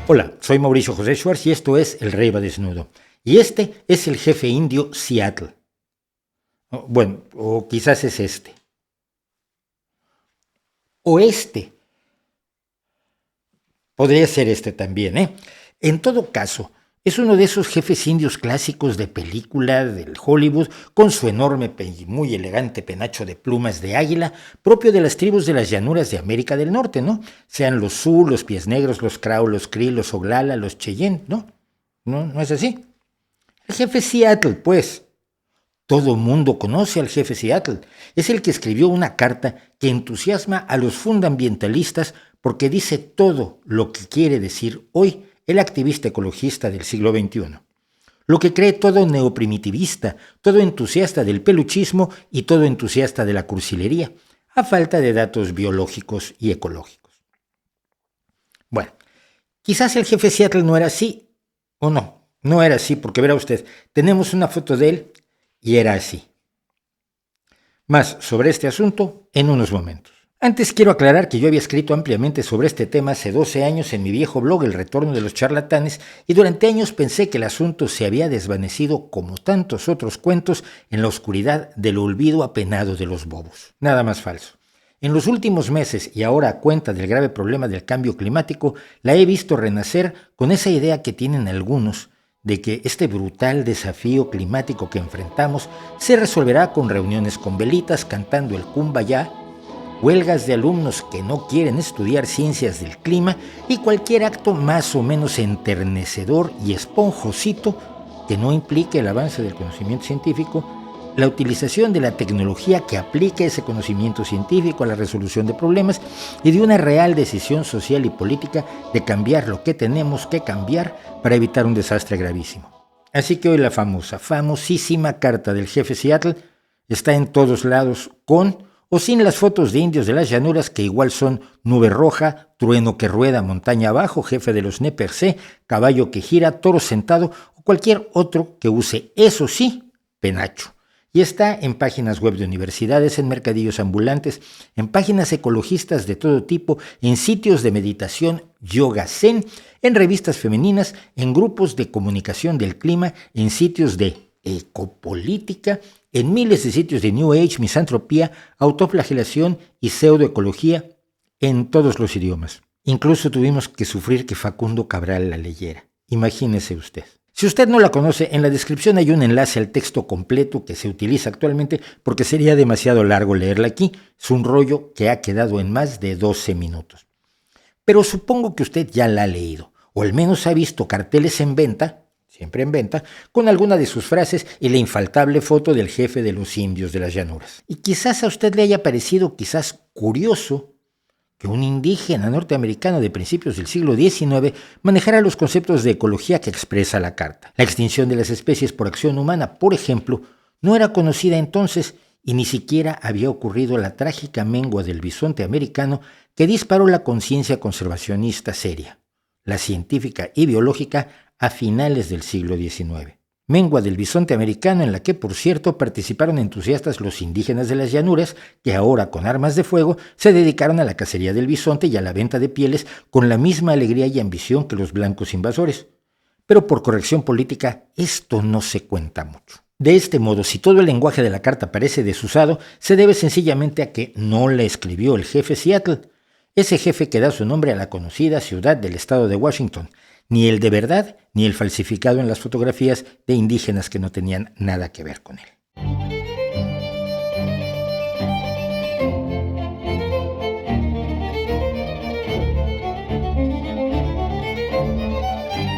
Hola, soy Mauricio José Schwartz y esto es El Rey va desnudo. Y este es el jefe indio Seattle. Bueno, o quizás es este. O este. Podría ser este también, ¿eh? En todo caso, es uno de esos jefes indios clásicos de película del Hollywood, con su enorme y muy elegante penacho de plumas de águila, propio de las tribus de las llanuras de América del Norte, ¿no? Sean los Sioux, los Pies Negros, los Crow, los Cree, los Oglala, los Cheyenne, ¿no? ¿No es así? El jefe Seattle, pues. Todo mundo conoce al jefe Seattle. Es el que escribió una carta que entusiasma a los fundamentalistas porque dice todo lo que quiere decir hoy el activista ecologista del siglo XXI. Lo que cree todo neoprimitivista, todo entusiasta del peluchismo y todo entusiasta de la cursilería, a falta de datos biológicos y ecológicos. Bueno, quizás el jefe Seattle no era así, o no era así, porque verá usted, tenemos una foto de él y era así. Más sobre este asunto en unos momentos. Antes quiero aclarar que yo había escrito ampliamente sobre este tema hace 12 años en mi viejo blog El Retorno de los Charlatanes y durante años pensé que el asunto se había desvanecido como tantos otros cuentos en la oscuridad del olvido apenado de los bobos. Nada más falso. En los últimos meses y ahora a cuenta del grave problema del cambio climático, la he visto renacer con esa idea que tienen algunos de que este brutal desafío climático que enfrentamos se resolverá con reuniones con velitas cantando el Kumbaya, huelgas de alumnos que no quieren estudiar ciencias del clima y cualquier acto más o menos enternecedor y esponjosito que no implique el avance del conocimiento científico, la utilización de la tecnología que aplique ese conocimiento científico a la resolución de problemas y de una real decisión social y política de cambiar lo que tenemos que cambiar para evitar un desastre gravísimo. Así que hoy la famosísima carta del jefe Seattle está en todos lados con o sin las fotos de indios de las llanuras que igual son nube roja, trueno que rueda montaña abajo, jefe de los Nez Percé, caballo que gira, toro sentado o cualquier otro que use, eso sí, penacho. Y está en páginas web de universidades, en mercadillos ambulantes, en páginas ecologistas de todo tipo, en sitios de meditación yoga zen, en revistas femeninas, en grupos de comunicación del clima, en sitios de ecopolítica, en miles de sitios de New Age, misantropía, autoflagelación y pseudoecología, en todos los idiomas. Incluso tuvimos que sufrir que Facundo Cabral la leyera. Imagínese usted. Si usted no la conoce, en la descripción hay un enlace al texto completo que se utiliza actualmente porque sería demasiado largo leerla aquí. Es un rollo que ha quedado en más de 12 minutos. Pero supongo que usted ya la ha leído, o al menos ha visto carteles en venta, siempre en venta, con alguna de sus frases y la infaltable foto del jefe de los indios de las llanuras. Y quizás a usted le haya parecido quizás curioso que un indígena norteamericano de principios del siglo XIX manejara los conceptos de ecología que expresa la carta. La extinción de las especies por acción humana, por ejemplo, no era conocida entonces y ni siquiera había ocurrido la trágica mengua del bisonte americano que disparó la conciencia conservacionista seria, la científica y biológica, a finales del siglo XIX. Mengua del bisonte americano en la que, por cierto, participaron entusiastas los indígenas de las llanuras que ahora, con armas de fuego, se dedicaron a la cacería del bisonte y a la venta de pieles con la misma alegría y ambición que los blancos invasores. Pero por corrección política, esto no se cuenta mucho. De este modo, si todo el lenguaje de la carta parece desusado, se debe sencillamente a que no la escribió el jefe Seattle, ese jefe que da su nombre a la conocida ciudad del estado de Washington, ni el de verdad, ni el falsificado en las fotografías de indígenas que no tenían nada que ver con él.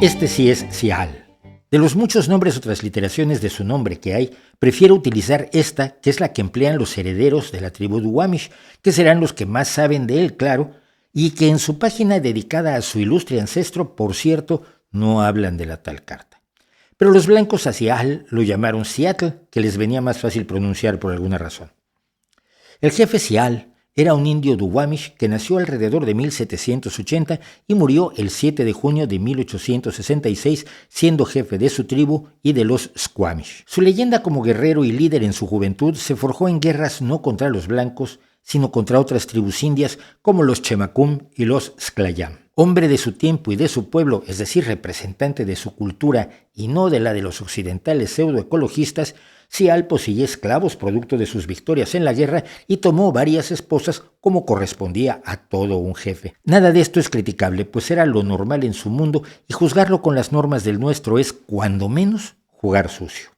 Este sí es Seattle. De los muchos nombres o transliteraciones de su nombre que hay, prefiero utilizar esta, que es la que emplean los herederos de la tribu Duwamish, que serán los que más saben de él, claro, y que en su página dedicada a su ilustre ancestro, por cierto, no hablan de la tal carta. Pero los blancos a Seattle lo llamaron Seattle, que les venía más fácil pronunciar por alguna razón. El jefe Seattle era un indio Duwamish que nació alrededor de 1780 y murió el 7 de junio de 1866, siendo jefe de su tribu y de los Squamish. Su leyenda como guerrero y líder en su juventud se forjó en guerras no contra los blancos, sino contra otras tribus indias como los Chemacum y los Sklayam. Hombre de su tiempo y de su pueblo, es decir, representante de su cultura y no de la de los occidentales pseudoecologistas, Sial poseía esclavos producto de sus victorias en la guerra y tomó varias esposas como correspondía a todo un jefe. Nada de esto es criticable, pues era lo normal en su mundo y juzgarlo con las normas del nuestro es, cuando menos, jugar sucio.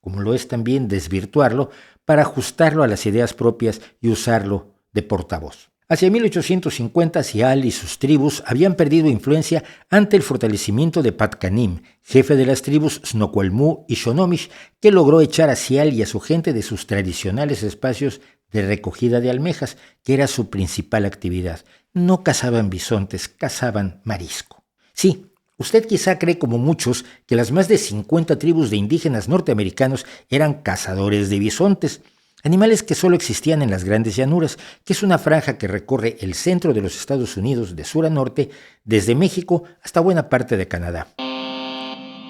Como lo es también desvirtuarlo para ajustarlo a las ideas propias y usarlo de portavoz. Hacia 1850, Sial y sus tribus habían perdido influencia ante el fortalecimiento de Patcanim, jefe de las tribus Snoqualmú y Shonomish, que logró echar a Sial y a su gente de sus tradicionales espacios de recogida de almejas, que era su principal actividad. No cazaban bisontes, cazaban marisco. Sí, usted quizá cree, como muchos, que las más de 50 tribus de indígenas norteamericanos eran cazadores de bisontes, animales que solo existían en las grandes llanuras, que es una franja que recorre el centro de los Estados Unidos de sur a norte, desde México hasta buena parte de Canadá.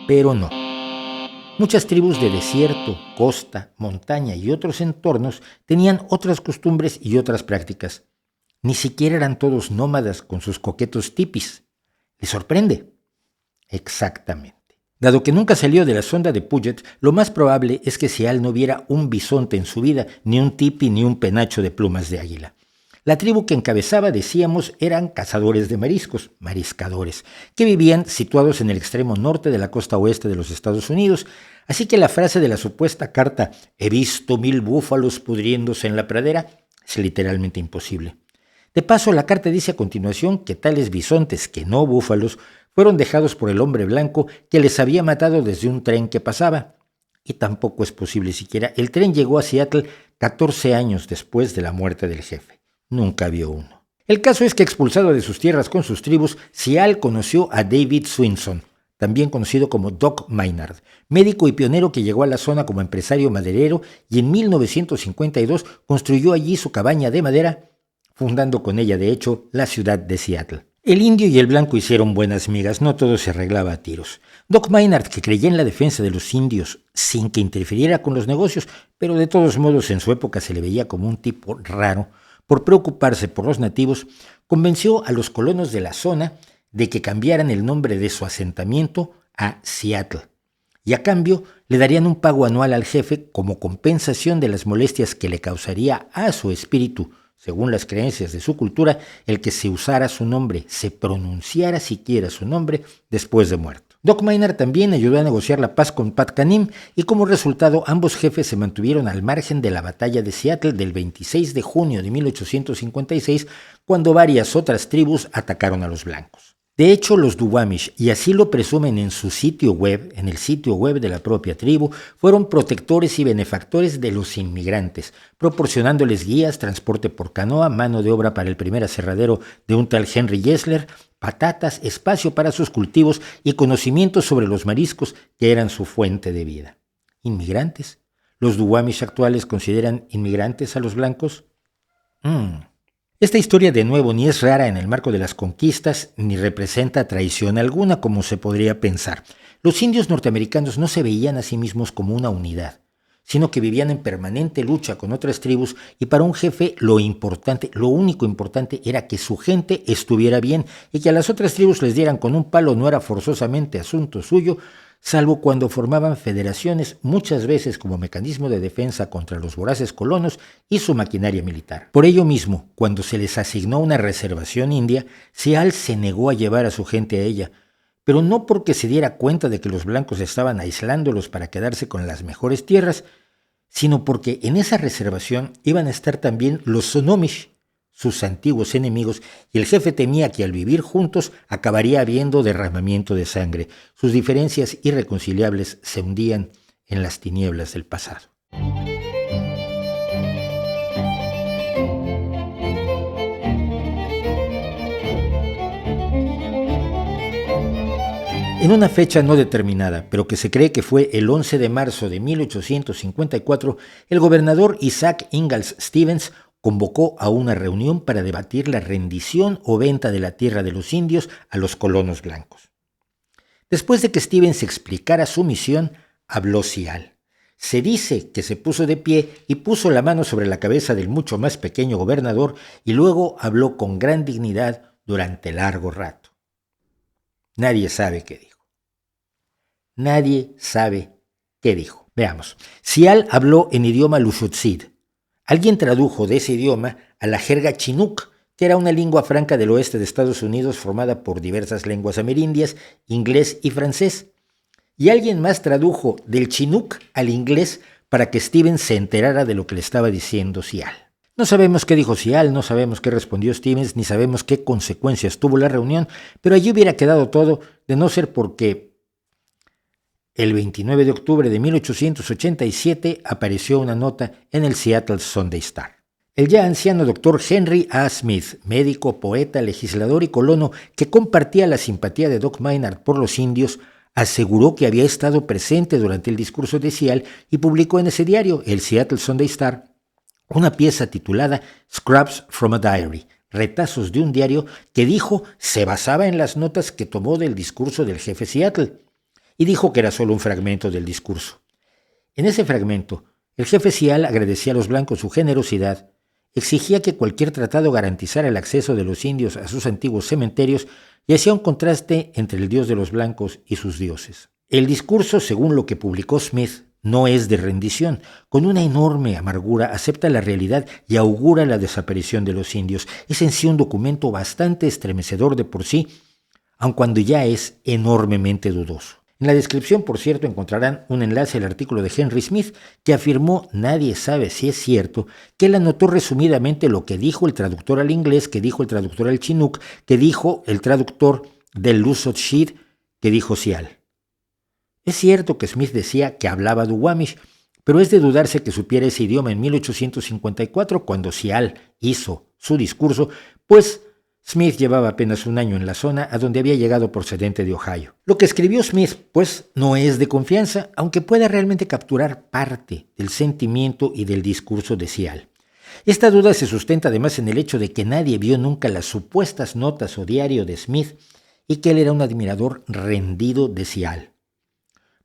Pero no. Muchas tribus de desierto, costa, montaña y otros entornos tenían otras costumbres y otras prácticas. Ni siquiera eran todos nómadas con sus coquetos tipis. ¿Les sorprende? Exactamente. Dado que nunca salió de la sonda de Puget, lo más probable es que Sial no viera un bisonte en su vida, ni un tipi, ni un penacho de plumas de águila. La tribu que encabezaba, decíamos, eran cazadores de mariscos, mariscadores, que vivían situados en el extremo norte de la costa oeste de los Estados Unidos, así que la frase de la supuesta carta «He visto 1000 búfalos pudriéndose en la pradera» es literalmente imposible. De paso, la carta dice a continuación que tales bisontes, que no búfalos, fueron dejados por el hombre blanco que les había matado desde un tren que pasaba. Y tampoco es posible siquiera. El tren llegó a Seattle 14 años después de la muerte del jefe. Nunca vio uno. El caso es que, expulsado de sus tierras con sus tribus, Sial conoció a David Swinson, también conocido como Doc Maynard, médico y pionero que llegó a la zona como empresario maderero y en 1952 construyó allí su cabaña de madera, fundando con ella, de hecho, la ciudad de Seattle. El indio y el blanco hicieron buenas migas, no todo se arreglaba a tiros. Doc Maynard, que creía en la defensa de los indios sin que interfiriera con los negocios, pero de todos modos en su época se le veía como un tipo raro, por preocuparse por los nativos, convenció a los colonos de la zona de que cambiaran el nombre de su asentamiento a Seattle, y a cambio le darían un pago anual al jefe como compensación de las molestias que le causaría a su espíritu, según las creencias de su cultura, el que se usara su nombre, se pronunciara siquiera su nombre después de muerto. Doc Maynard también ayudó a negociar la paz con Patcanim y como resultado ambos jefes se mantuvieron al margen de la batalla de Seattle del 26 de junio de 1856, cuando varias otras tribus atacaron a los blancos. De hecho, los Duwamish, y así lo presumen en su sitio web, en el sitio web de la propia tribu, fueron protectores y benefactores de los inmigrantes, proporcionándoles guías, transporte por canoa, mano de obra para el primer aserradero de un tal Henry Yesler, patatas, espacio para sus cultivos y conocimientos sobre los mariscos que eran su fuente de vida. ¿Inmigrantes? ¿Los Duwamish actuales consideran inmigrantes a los blancos? Esta historia, de nuevo, ni es rara en el marco de las conquistas, ni representa traición alguna, como se podría pensar. Los indios norteamericanos no se veían a sí mismos como una unidad, sino que vivían en permanente lucha con otras tribus, y para un jefe lo único importante era que su gente estuviera bien, y que a las otras tribus les dieran con un palo no era forzosamente asunto suyo, salvo cuando formaban federaciones, muchas veces como mecanismo de defensa contra los voraces colonos y su maquinaria militar. Por ello mismo, cuando se les asignó una reservación india, Sial se negó a llevar a su gente a ella, pero no porque se diera cuenta de que los blancos estaban aislándolos para quedarse con las mejores tierras, sino porque en esa reservación iban a estar también los Snohomish, sus antiguos enemigos, y el jefe temía que al vivir juntos acabaría habiendo derramamiento de sangre. Sus diferencias irreconciliables se hundían en las tinieblas del pasado. En una fecha no determinada, pero que se cree que fue el 11 de marzo de 1854, el gobernador Isaac Ingalls Stevens convocó a una reunión para debatir la rendición o venta de la tierra de los indios a los colonos blancos. Después de que Stevens explicara su misión, habló Sial. Se dice que se puso de pie y puso la mano sobre la cabeza del mucho más pequeño gobernador y luego habló con gran dignidad durante largo rato. Nadie sabe qué dijo. Nadie sabe qué dijo. Veamos. Sial habló en idioma lushootseed. Alguien tradujo de ese idioma a la jerga chinook, que era una lengua franca del oeste de Estados Unidos formada por diversas lenguas amerindias, inglés y francés. Y alguien más tradujo del chinook al inglés para que Stevens se enterara de lo que le estaba diciendo Sial. No sabemos qué dijo Sial, no sabemos qué respondió Stevens, ni sabemos qué consecuencias tuvo la reunión, pero allí hubiera quedado todo, de no ser porque el 29 de octubre de 1887 apareció una nota en el Seattle Sunday Star. El ya anciano Dr. Henry A. Smith, médico, poeta, legislador y colono que compartía la simpatía de Doc Maynard por los indios, aseguró que había estado presente durante el discurso de Sial y publicó en ese diario, el Seattle Sunday Star, una pieza titulada Scraps from a Diary, retazos de un diario que dijo se basaba en las notas que tomó del discurso del jefe Seattle, y dijo que era solo un fragmento del discurso. En ese fragmento, el jefe Sial agradecía a los blancos su generosidad, exigía que cualquier tratado garantizara el acceso de los indios a sus antiguos cementerios y hacía un contraste entre el dios de los blancos y sus dioses. El discurso, según lo que publicó Smith, no es de rendición. Con una enorme amargura acepta la realidad y augura la desaparición de los indios. Es en sí un documento bastante estremecedor de por sí, aun cuando ya es enormemente dudoso. En la descripción, por cierto, encontrarán un enlace al artículo de Henry Smith que afirmó, nadie sabe si es cierto, que él anotó resumidamente lo que dijo el traductor al inglés, que dijo el traductor al chinook, que dijo el traductor del lushootseed, que dijo Sial. Es cierto que Smith decía que hablaba duwamish, pero es de dudarse que supiera ese idioma en 1854 cuando Sial hizo su discurso, pues Smith llevaba apenas un año en la zona a donde había llegado procedente de Ohio. Lo que escribió Smith, pues, no es de confianza, aunque pueda realmente capturar parte del sentimiento y del discurso de Sial. Esta duda se sustenta además en el hecho de que nadie vio nunca las supuestas notas o diario de Smith y que él era un admirador rendido de Sial.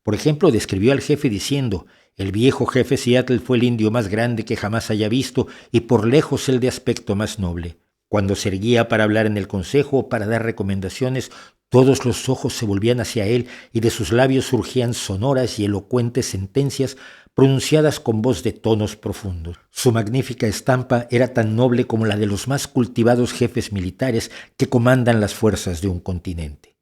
Por ejemplo, describió al jefe diciendo: el viejo jefe Seattle fue el indio más grande que jamás haya visto y por lejos el de aspecto más noble. Cuando se erguía para hablar en el consejo o para dar recomendaciones, todos los ojos se volvían hacia él y de sus labios surgían sonoras y elocuentes sentencias pronunciadas con voz de tonos profundos. Su magnífica estampa era tan noble como la de los más cultivados jefes militares que comandan las fuerzas de un continente.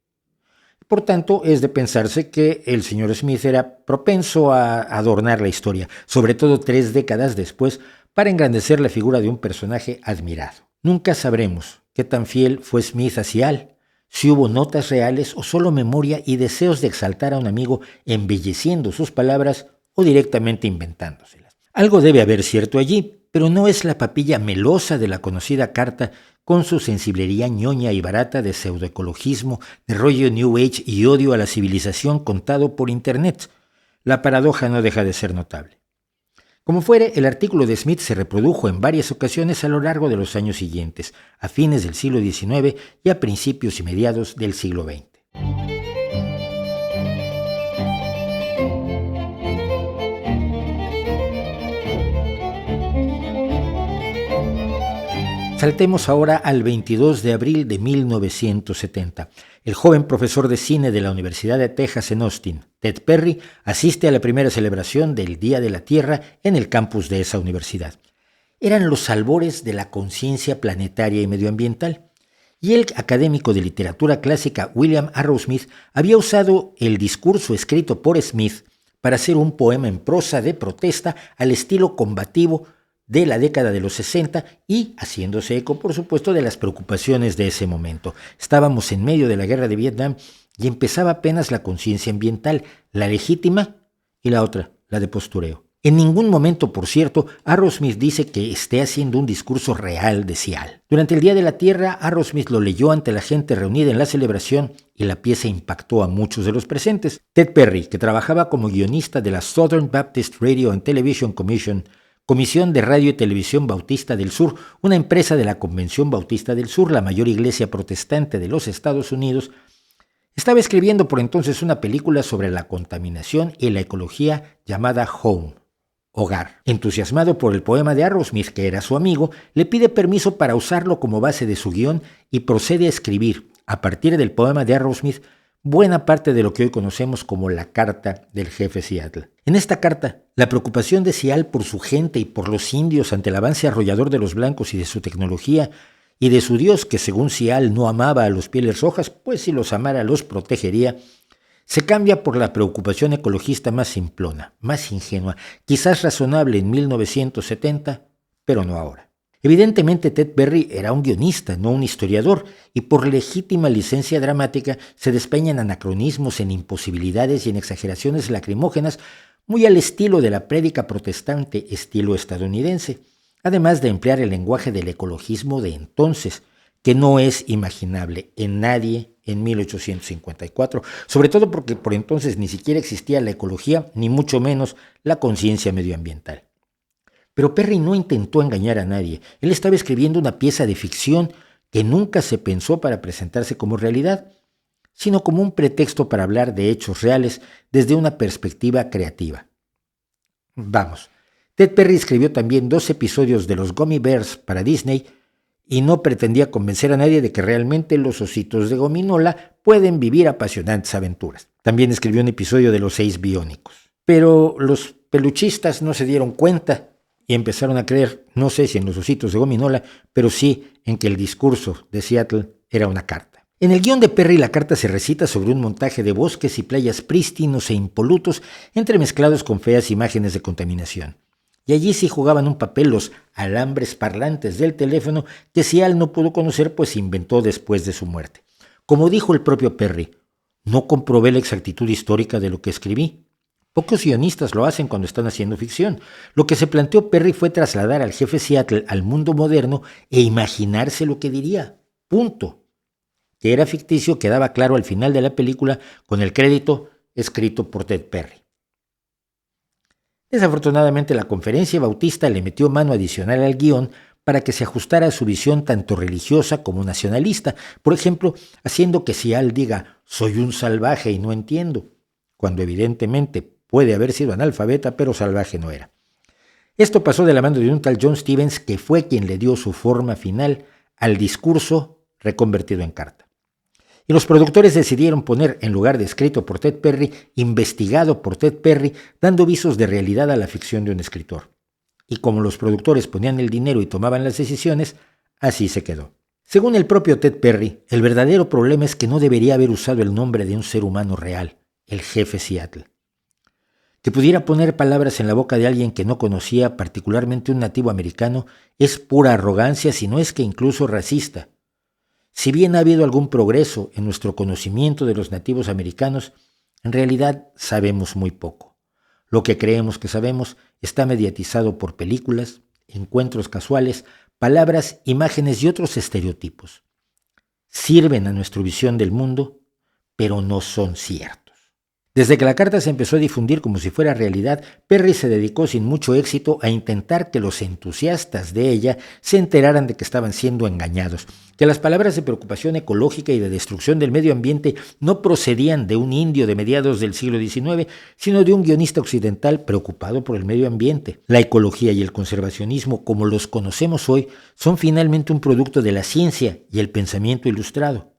Por tanto, es de pensarse que el señor Smith era propenso a adornar la historia, sobre todo 3 décadas después, para engrandecer la figura de un personaje admirado. Nunca sabremos qué tan fiel fue Smith a Sial, si hubo notas reales o solo memoria y deseos de exaltar a un amigo embelleciendo sus palabras o directamente inventándoselas. Algo debe haber cierto allí, pero no es la papilla melosa de la conocida carta con su sensiblería ñoña y barata de pseudoecologismo, de rollo New Age y odio a la civilización contado por Internet. La paradoja no deja de ser notable. Como fuere, el artículo de Smith se reprodujo en varias ocasiones a lo largo de los años siguientes, a fines del siglo XIX y a principios y mediados del siglo XX. Saltemos ahora al 22 de abril de 1970. El joven profesor de cine de la Universidad de Texas en Austin, Ted Perry, asiste a la primera celebración del Día de la Tierra en el campus de esa universidad. Eran los albores de la conciencia planetaria y medioambiental, y el académico de literatura clásica William Arrowsmith había usado el discurso escrito por Smith para hacer un poema en prosa de protesta al estilo combativo de la década de los 60 y haciéndose eco, por supuesto, de las preocupaciones de ese momento. Estábamos en medio de la guerra de Vietnam y empezaba apenas la conciencia ambiental, la legítima y la otra, la de postureo. En ningún momento, por cierto, Arrowsmith dice que esté haciendo un discurso real de Sial. Durante el Día de la Tierra, Arrowsmith lo leyó ante la gente reunida en la celebración y la pieza impactó a muchos de los presentes. Ted Perry, que trabajaba como guionista de la Southern Baptist Radio and Television Comisión de Radio y Televisión Bautista del Sur, una empresa de la Convención Bautista del Sur, la mayor iglesia protestante de los Estados Unidos, Estaba escribiendo por entonces una película sobre la contaminación y la ecología llamada Home, Hogar. Entusiasmado por el poema de Arrowsmith, que era su amigo, le pide permiso para usarlo como base de su guión y procede a escribir, a partir del poema de Arrowsmith, buena parte de lo que hoy conocemos como la Carta del Jefe Seattle. En esta carta, la preocupación de Seattle por su gente y por los indios ante el avance arrollador de los blancos y de su tecnología, y de su Dios, que según Seattle no amaba a los pieles rojas, pues si los amara los protegería, se cambia por la preocupación ecologista más simplona, más ingenua, quizás razonable en 1970, pero no ahora. Evidentemente Ted Perry era un guionista, no un historiador, y por legítima licencia dramática se despeña en anacronismos, en imposibilidades y en exageraciones lacrimógenas, muy al estilo de la prédica protestante estilo estadounidense, además de emplear el lenguaje del ecologismo de entonces, que no es imaginable en nadie en 1854, sobre todo porque por entonces ni siquiera existía la ecología, ni mucho menos la conciencia medioambiental. Pero Perry no intentó engañar a nadie. Él estaba escribiendo una pieza de ficción que nunca se pensó para presentarse como realidad, sino como un pretexto para hablar de hechos reales desde una perspectiva creativa. Vamos, Ted Perry escribió también 2 episodios de los Gummy Bears para Disney y no pretendía convencer a nadie de que realmente los ositos de gominola pueden vivir apasionantes aventuras. También escribió un episodio de los 6 biónicos. Pero los peluchistas no se dieron cuenta y empezaron a creer, no sé si en los ositos de gominola, pero sí en que el discurso de Seattle era una carta. En el guión de Perry la carta se recita sobre un montaje de bosques y playas prístinos e impolutos entremezclados con feas imágenes de contaminación. Y allí sí jugaban un papel los alambres parlantes del teléfono que Seattle no pudo conocer, pues se inventó después de su muerte. Como dijo el propio Perry, no comprobé la exactitud histórica de lo que escribí. Pocos guionistas lo hacen cuando están haciendo ficción. Lo que se planteó Perry fue trasladar al jefe Seattle al mundo moderno e imaginarse lo que diría. Punto. Que era ficticio quedaba claro al final de la película con el crédito escrito por Ted Perry. Desafortunadamente la conferencia bautista le metió mano adicional al guión para que se ajustara a su visión tanto religiosa como nacionalista, por ejemplo, haciendo que Seattle diga «soy un salvaje y no entiendo», cuando evidentemente puede haber sido analfabeta, pero salvaje no era. Esto pasó de la mano de un tal John Stevens, que fue quien le dio su forma final al discurso reconvertido en carta. Y los productores decidieron poner, en lugar de escrito por Ted Perry, investigado por Ted Perry, dando visos de realidad a la ficción de un escritor. Y como los productores ponían el dinero y tomaban las decisiones, así se quedó. Según el propio Ted Perry, el verdadero problema es que no debería haber usado el nombre de un ser humano real, el jefe Seattle. Que pudiera poner palabras en la boca de alguien que no conocía, particularmente un nativo americano, es pura arrogancia, si no es que incluso racista. Si bien ha habido algún progreso en nuestro conocimiento de los nativos americanos, en realidad sabemos muy poco. Lo que creemos que sabemos está mediatizado por películas, encuentros casuales, palabras, imágenes y otros estereotipos. Sirven a nuestra visión del mundo, pero no son ciertos. Desde que la carta se empezó a difundir como si fuera realidad, Perry se dedicó sin mucho éxito a intentar que los entusiastas de ella se enteraran de que estaban siendo engañados, que las palabras de preocupación ecológica y de destrucción del medio ambiente no procedían de un indio de mediados del siglo XIX, sino de un guionista occidental preocupado por el medio ambiente. La ecología y el conservacionismo, como los conocemos hoy, son finalmente un producto de la ciencia y el pensamiento ilustrado.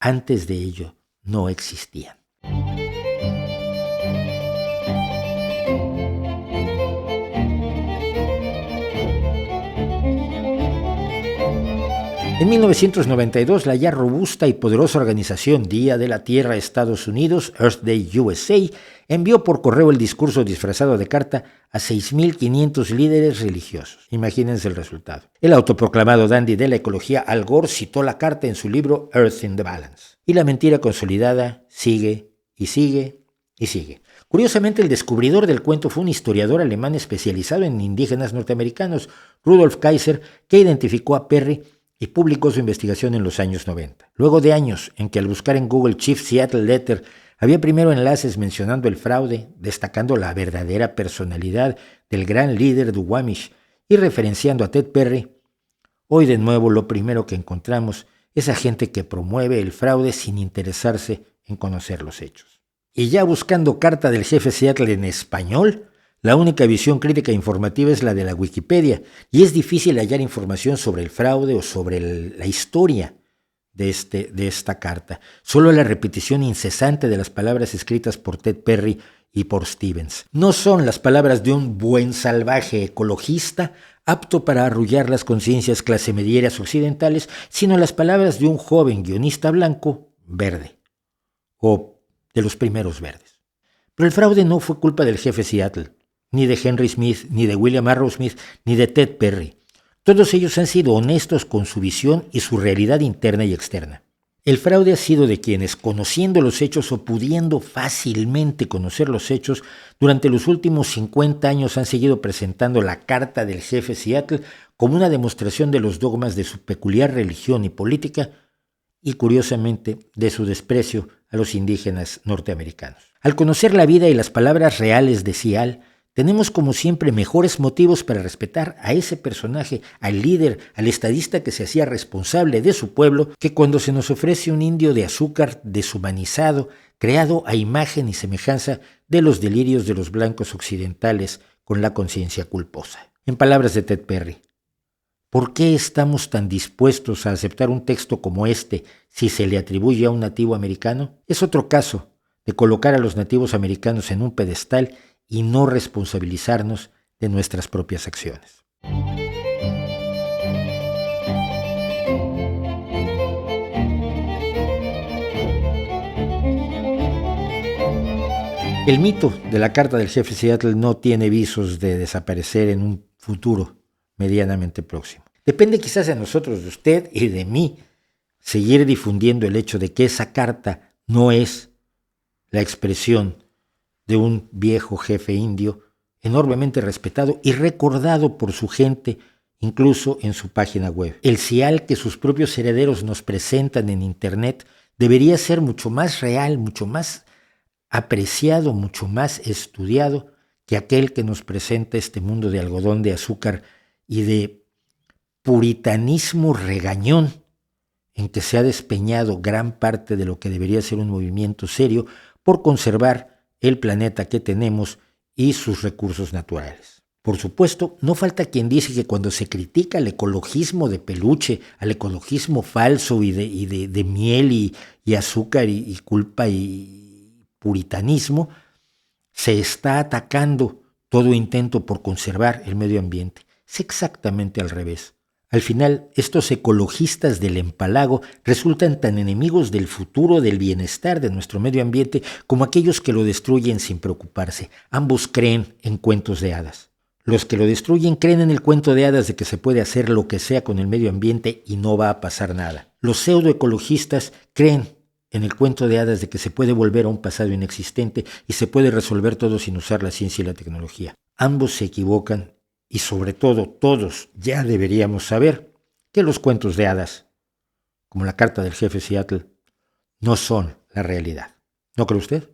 Antes de ello, no existían. En 1992, la ya robusta y poderosa organización Día de la Tierra Estados Unidos, Earth Day USA, envió por correo el discurso disfrazado de carta a 6.500 líderes religiosos. Imagínense el resultado. El autoproclamado dandy de la ecología Al Gore citó la carta en su libro Earth in the Balance. Y la mentira consolidada sigue y sigue y sigue. Curiosamente, el descubridor del cuento fue un historiador alemán especializado en indígenas norteamericanos, Rudolf Kaiser, que identificó a Perry y publicó su investigación en los años 90. Luego de años en que al buscar en Google Chief Seattle Letter había primero enlaces mencionando el fraude, destacando la verdadera personalidad del gran líder Duwamish y referenciando a Ted Perry, hoy de nuevo lo primero que encontramos es a gente que promueve el fraude sin interesarse en conocer los hechos. Y ya buscando carta del jefe Seattle en español, la única visión crítica e informativa es la de la Wikipedia, y es difícil hallar información sobre el fraude o sobre la historia de esta carta. Solo la repetición incesante de las palabras escritas por Ted Perry y por Stevens. No son las palabras de un buen salvaje ecologista apto para arrullar las conciencias clasemedieras occidentales, sino las palabras de un joven guionista blanco verde, o de los primeros verdes. Pero el fraude no fue culpa del jefe Seattle, ni de Henry Smith, ni de William Arrowsmith, ni de Ted Perry. Todos ellos han sido honestos con su visión y su realidad interna y externa. El fraude ha sido de quienes, conociendo los hechos o pudiendo fácilmente conocer los hechos, durante los últimos 50 años han seguido presentando la carta del jefe Seattle como una demostración de los dogmas de su peculiar religión y política y, curiosamente, de su desprecio a los indígenas norteamericanos. Al conocer la vida y las palabras reales de Seattle, tenemos como siempre mejores motivos para respetar a ese personaje, al líder, al estadista que se hacía responsable de su pueblo, que cuando se nos ofrece un indio de azúcar deshumanizado, creado a imagen y semejanza de los delirios de los blancos occidentales con la conciencia culposa. En palabras de Ted Perry, ¿por qué estamos tan dispuestos a aceptar un texto como este si se le atribuye a un nativo americano? Es otro caso de colocar a los nativos americanos en un pedestal y no responsabilizarnos de nuestras propias acciones. El mito de la carta del jefe Seattle no tiene visos de desaparecer en un futuro medianamente próximo. Depende quizás de nosotros, de usted y de mí, seguir difundiendo el hecho de que esa carta no es la expresión de un viejo jefe indio enormemente respetado y recordado por su gente, incluso en su página web. El Sial que sus propios herederos nos presentan en Internet debería ser mucho más real, mucho más apreciado, mucho más estudiado que aquel que nos presenta este mundo de algodón de azúcar y de puritanismo regañón en que se ha despeñado gran parte de lo que debería ser un movimiento serio por conservar el planeta que tenemos y sus recursos naturales. Por supuesto, no falta quien dice que cuando se critica al ecologismo de peluche, al ecologismo falso y de miel y azúcar y culpa y puritanismo, se está atacando todo intento por conservar el medio ambiente. Es exactamente al revés. Al final, estos ecologistas del empalago resultan tan enemigos del futuro, del bienestar de nuestro medio ambiente, como aquellos que lo destruyen sin preocuparse. Ambos creen en cuentos de hadas. Los que lo destruyen creen en el cuento de hadas de que se puede hacer lo que sea con el medio ambiente y no va a pasar nada. Los pseudoecologistas creen en el cuento de hadas de que se puede volver a un pasado inexistente y se puede resolver todo sin usar la ciencia y la tecnología. Ambos se equivocan. Y sobre todo, todos ya deberíamos saber que los cuentos de hadas, como la carta del jefe Seattle, no son la realidad. ¿No cree usted?